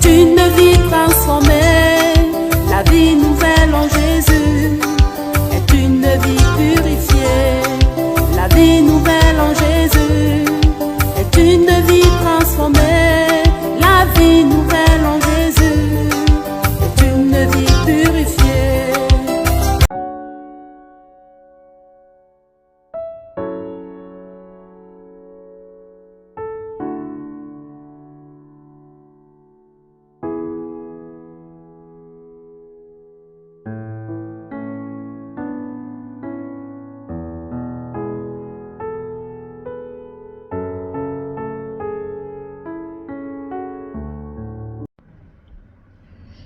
est une vie transformée. La vie nouvelle en Jésus est une vie purifiée. La vie nouvelle en Jésus est une vie transformée. La vie nouvelle en Jésus est une vie purifiée.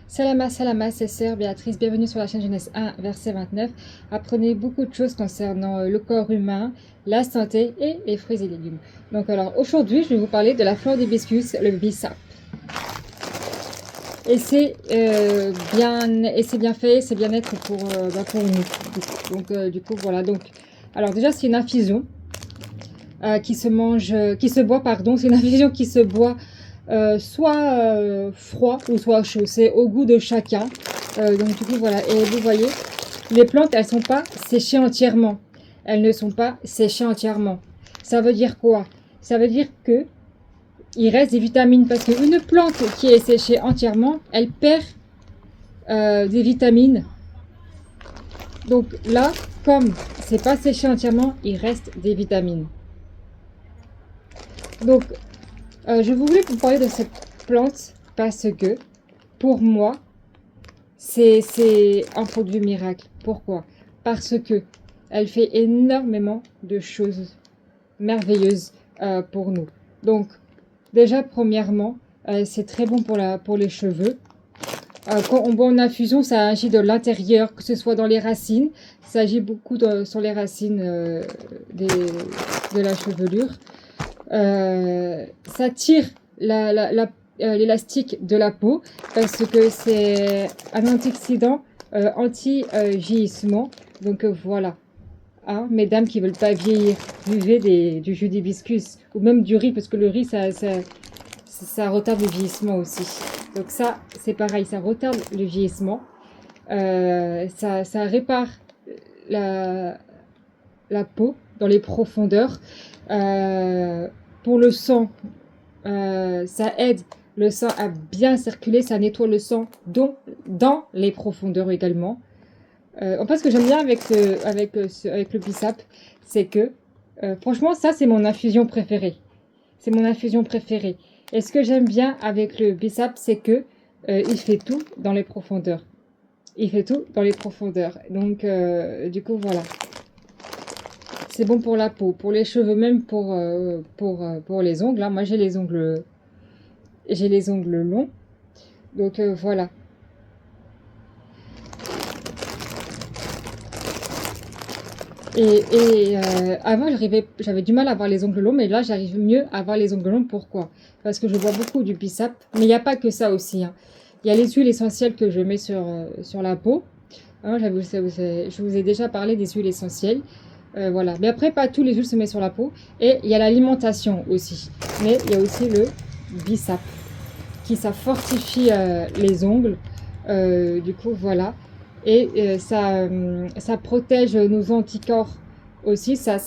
Salama, salama, c'est Sœur Béatrice, bienvenue sur la chaîne Genèse 1, verset 29. Apprenez beaucoup de choses concernant le corps humain, la santé et les fruits et légumes. Donc alors aujourd'hui, je vais vous parler de la fleur d'hibiscus, le bissap. Et c'est bien fait, c'est bien-être pour nous. Donc du coup voilà. Donc alors déjà c'est une infusion qui se boit, pardon, c'est une infusion qui se boit. Soit froid ou soit chaud, c'est au goût de chacun. Donc du coup voilà, et vous voyez, les plantes elles sont pas séchées entièrement, elles ne sont pas séchées entièrement. Ça veut dire quoi? Ça veut dire que il reste des vitamines, parce qu'une plante qui est séchée entièrement, elle perd des vitamines. Donc là, comme c'est pas séché entièrement, il reste des vitamines. Donc je voulais vous parler de cette plante parce que, pour moi, c'est un produit miracle. Pourquoi? Parce que elle fait énormément de choses merveilleuses pour nous. Donc, déjà, premièrement, c'est très bon pour les cheveux. Quand on boit en infusion, ça agit de l'intérieur, que ce soit dans les racines. Ça agit beaucoup sur les racines de la chevelure. Ça tire l'élastique de la peau parce que c'est un antioxydant anti-vieillissement. Donc voilà, hein, mesdames qui veulent pas vieillir, buvez du jus d'hibiscus ou même du riz, parce que le riz ça retarde le vieillissement aussi. Donc ça c'est pareil, ça retarde le vieillissement, ça répare la peau dans les profondeurs. Pour le sang, ça aide le sang à bien circuler, ça nettoie le sang dans les profondeurs également. En fait, ce que j'aime bien avec le bissap, c'est que franchement, ça c'est mon infusion préférée. C'est mon infusion préférée. Et ce que j'aime bien avec le bissap, c'est que il fait tout dans les profondeurs. Il fait tout dans les profondeurs. Donc, du coup, voilà. C'est bon pour la peau, pour les cheveux, même pour les ongles. Hein. Moi, j'ai les ongles longs. Donc, voilà. Et avant, j'avais du mal à avoir les ongles longs, mais là, j'arrive mieux à avoir les ongles longs. Pourquoi? Parce que je bois beaucoup du bissap. Mais il n'y a pas que ça aussi. Hein. Il y a les huiles essentielles que je mets sur la peau. Hein, je vous ai déjà parlé des huiles essentielles. Voilà, mais après pas tous les huiles se mettent sur la peau, et il y a l'alimentation aussi, mais il y a aussi le bissap qui ça fortifie les ongles, du coup voilà, et ça protège nos anticorps aussi, ça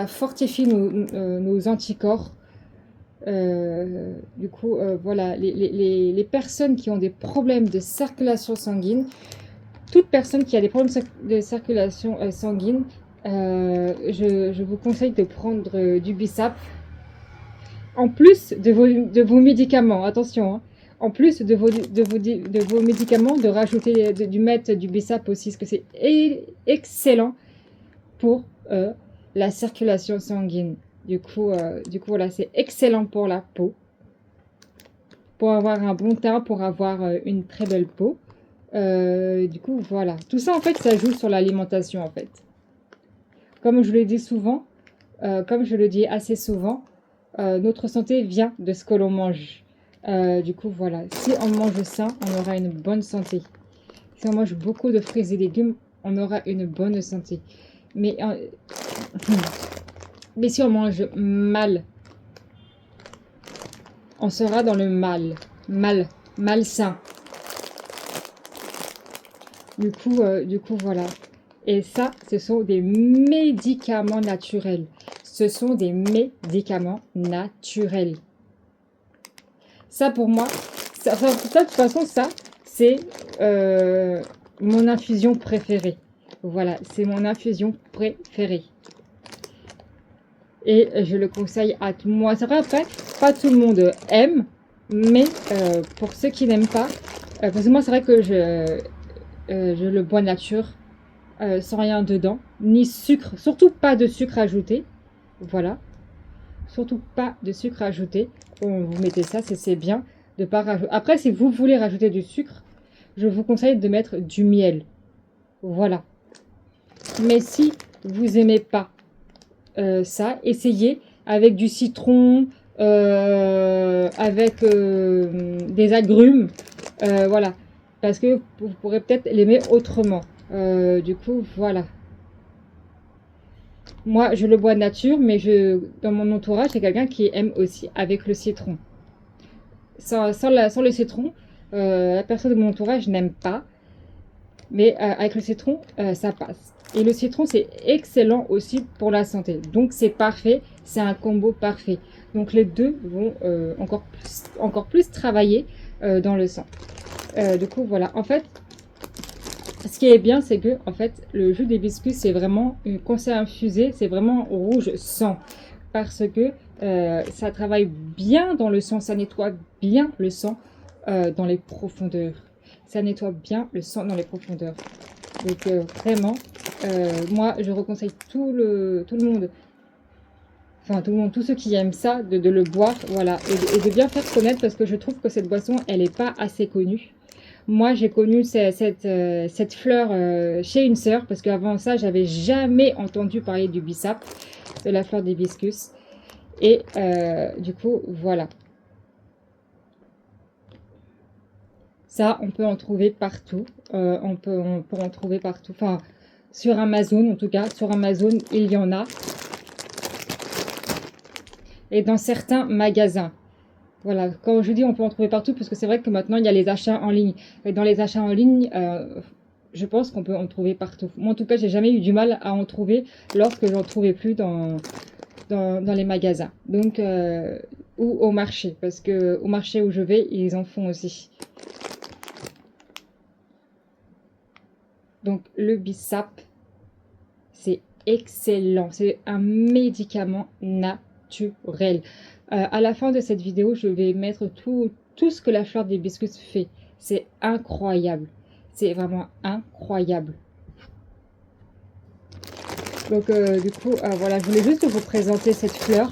fortifie nos anticorps. Du coup voilà, les personnes qui ont des problèmes de circulation sanguine, toute personne qui a des problèmes de circulation sanguine, je vous conseille de prendre du bissap en plus de vos médicaments. Attention, hein, en plus de vos médicaments, de rajouter du mettre du bissap aussi, parce que c'est excellent pour la circulation sanguine. Du coup voilà, c'est excellent pour la peau, pour avoir un bon teint, pour avoir une très belle peau. Du coup voilà, tout ça en fait ça joue sur l'alimentation en fait. Comme je le dis souvent, comme je le dis assez souvent, notre santé vient de ce que l'on mange. Du coup, voilà. Si on mange sain, on aura une bonne santé. Si on mange beaucoup de fruits et légumes, on aura une bonne santé. Mais si on mange mal, on sera dans le mal. Mal. malsain. Du coup, voilà. Et ça, ce sont des médicaments naturels. Ce sont des médicaments naturels. Ça, pour moi, ça, de toute façon, ça, c'est mon infusion préférée. Voilà, c'est mon infusion préférée. Et je le conseille à tout le monde. C'est vrai, après, pas tout le monde aime, mais pour ceux qui n'aiment pas, parce que moi, c'est vrai que je le bois nature, sans rien dedans, ni sucre, surtout pas de sucre ajouté. Voilà, surtout pas de sucre ajouté. Bon, vous mettez ça, c'est bien de pas rajouter. Après, si vous voulez rajouter du sucre, je vous conseille de mettre du miel. Voilà. Mais si vous aimez pas ça, essayez avec du citron, avec des agrumes, voilà, parce que vous pourrez peut-être l'aimer autrement. Du coup, voilà. Moi, je le bois nature, mais dans mon entourage, c'est quelqu'un qui aime aussi avec le citron. Sans le citron, la personne de mon entourage n'aime pas, mais avec le citron, ça passe. Et le citron, c'est excellent aussi pour la santé. Donc, c'est parfait, c'est un combo parfait. Donc, les deux vont encore plus travailler dans le sang. Du coup, voilà. En fait, ce qui est bien, c'est que en fait, le jus d'hibiscus, c'est vraiment, quand c'est infusé, c'est vraiment rouge sang. Parce que ça travaille bien dans le sang, ça nettoie bien le sang dans les profondeurs. Ça nettoie bien le sang dans les profondeurs. Donc vraiment, moi, je reconseille tout le monde, enfin tout le monde, tous ceux qui aiment ça, de le boire, voilà, et de bien faire connaître, parce que je trouve que cette boisson, elle n'est pas assez connue. Moi, j'ai connu cette fleur chez une sœur, parce qu'avant ça, j'avais jamais entendu parler du bissap, de la fleur d'hibiscus. Et du coup, voilà. Ça, on peut en trouver partout. On peut en trouver partout. Enfin, sur Amazon, en tout cas. Sur Amazon, il y en a. Et dans certains magasins. Voilà, quand je dis on peut en trouver partout, parce que c'est vrai que maintenant il y a les achats en ligne. Et dans les achats en ligne, je pense qu'on peut en trouver partout. Moi en tout cas, j'ai jamais eu du mal à en trouver lorsque j'en trouvais plus dans les magasins. Donc, ou au marché, parce que au marché où je vais, ils en font aussi. Donc le bissap, c'est excellent. C'est un médicament naturel. À la fin de cette vidéo, je vais mettre tout ce que la fleur d'hibiscus fait. C'est incroyable. C'est vraiment incroyable. Donc, du coup, voilà, je voulais juste vous présenter cette fleur.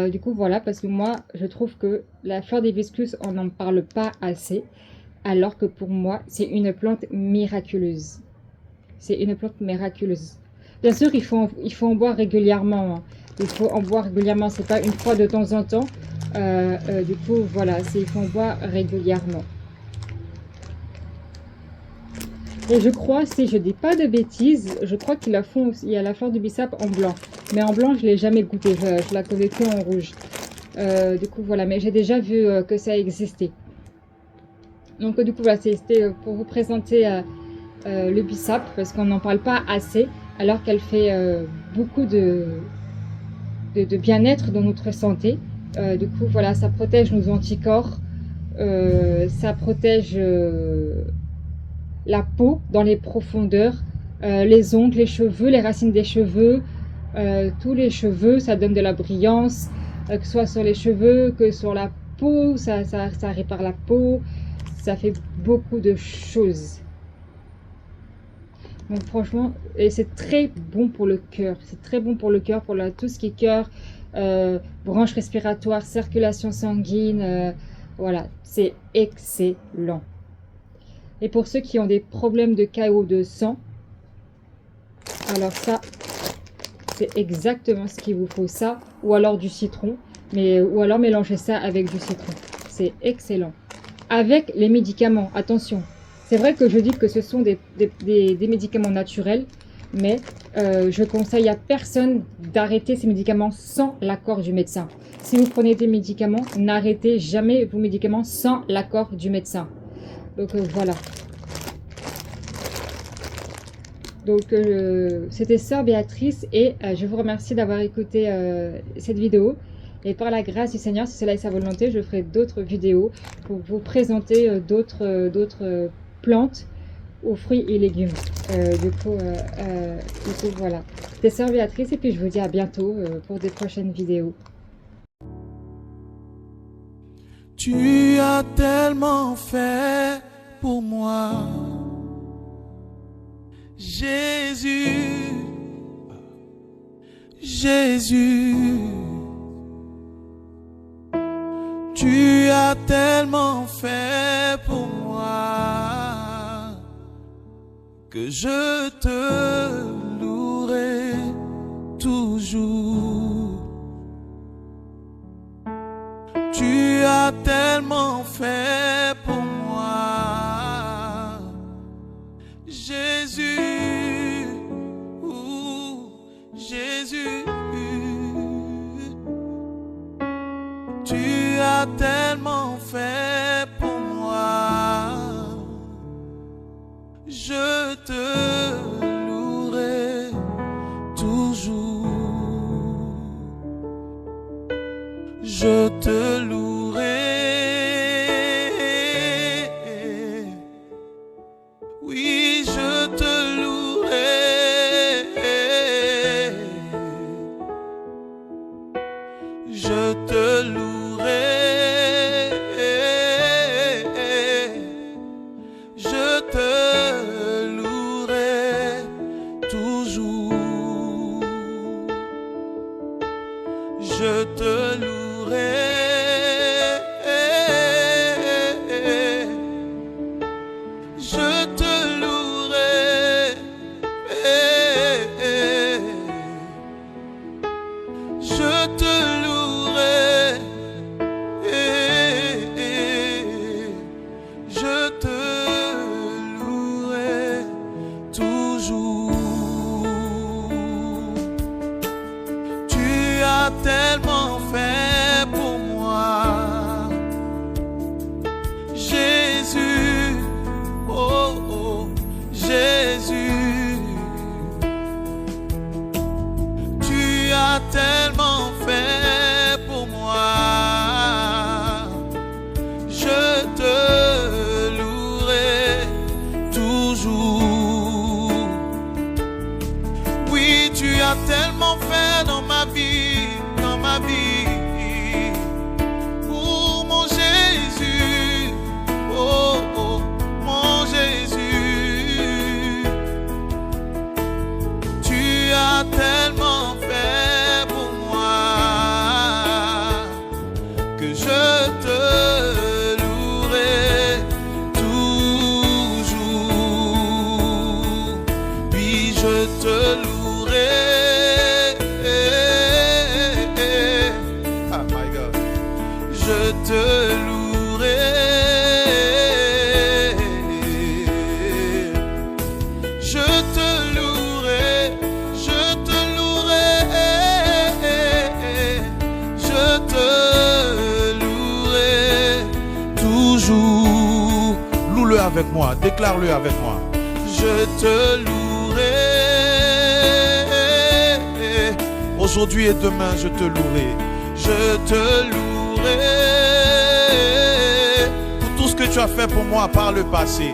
Du coup, voilà, parce que moi, je trouve que la fleur d'hibiscus, on n'en parle pas assez. Alors que pour moi, c'est une plante miraculeuse. C'est une plante miraculeuse. Bien sûr, il faut en boire régulièrement. Hein. Il faut en boire régulièrement, c'est pas une fois de temps en temps. Du coup, voilà, il faut en boire régulièrement. Et je crois, si je dis pas de bêtises, je crois qu'ils la font aussi. Il y a la fleur du bissap en blanc. Mais en blanc, je l'ai jamais goûté. Je la connais que en rouge. Du coup, voilà. Mais j'ai déjà vu que ça existait. Donc, du coup, voilà, c'était pour vous présenter le bissap. Parce qu'on n'en parle pas assez. Alors qu'elle fait beaucoup de bien-être dans notre santé. Du coup, voilà, ça protège nos anticorps, ça protège la peau dans les profondeurs, les ongles, les cheveux, les racines des cheveux, tous les cheveux, ça donne de la brillance, que ce soit sur les cheveux, que sur la peau, ça répare la peau, ça fait beaucoup de choses. Donc franchement, et c'est très bon pour le cœur. C'est très bon pour le cœur, pour tout ce qui est cœur, branche respiratoire, circulation sanguine. Voilà, c'est excellent. Et pour ceux qui ont des problèmes de chaos de sang, alors ça, c'est exactement ce qu'il vous faut. Ça, ou alors du citron, ou alors mélanger ça avec du citron. C'est excellent. Avec les médicaments, attention. C'est vrai que je dis que ce sont des médicaments naturels, mais je conseille à personne d'arrêter ces médicaments sans l'accord du médecin. Si vous prenez des médicaments, n'arrêtez jamais vos médicaments sans l'accord du médecin. Donc voilà. Donc c'était Sœur Béatrice et je vous remercie d'avoir écouté cette vidéo. Et par la grâce du Seigneur, si cela est sa volonté, je ferai d'autres vidéos pour vous présenter d'autres plantes aux fruits et légumes. Du coup, voilà. C'était Sœur Béatrice et puis je vous dis à bientôt pour des prochaines vidéos. Tu as tellement fait pour moi, Jésus, Jésus. Tu as tellement fait pour moi que je te louerai toujours. Tu as tellement fait pour moi, Jésus, Jésus. Tu as tellement fait pour moi, je te louerai toujours. Je te louerai, oui, je te louerai, je te louerai, je te louerai toujours. Je te louerai, je te louerai, je te louerai, je te louerai toujours. Tu as tellement fait pour moi, Jésus, oh, oh, Jésus. Tu as tellement fait pour moi, je te louerai toujours. Oui, tu as tellement fait dans ma vie, dans ma vie, pour mon Jésus, oh, oh, mon Jésus. Tu as tellement fait pour moi que je te louerai toujours. Oui, je te louerai. Ah, my God. Je te louerai. Je te louerai. Je te louerai. Je te louerai toujours. Loue-le avec moi. Déclare-le avec moi. Je te louerai. Aujourd'hui et demain, je te louerai. Je te louerai pour tout ce que tu as fait pour moi par le passé.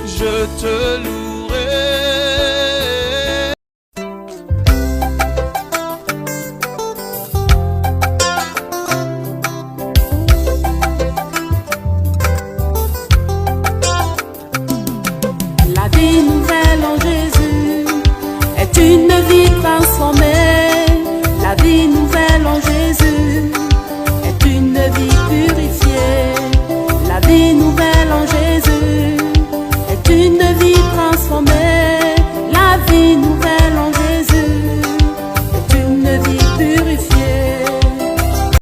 Je te louerai.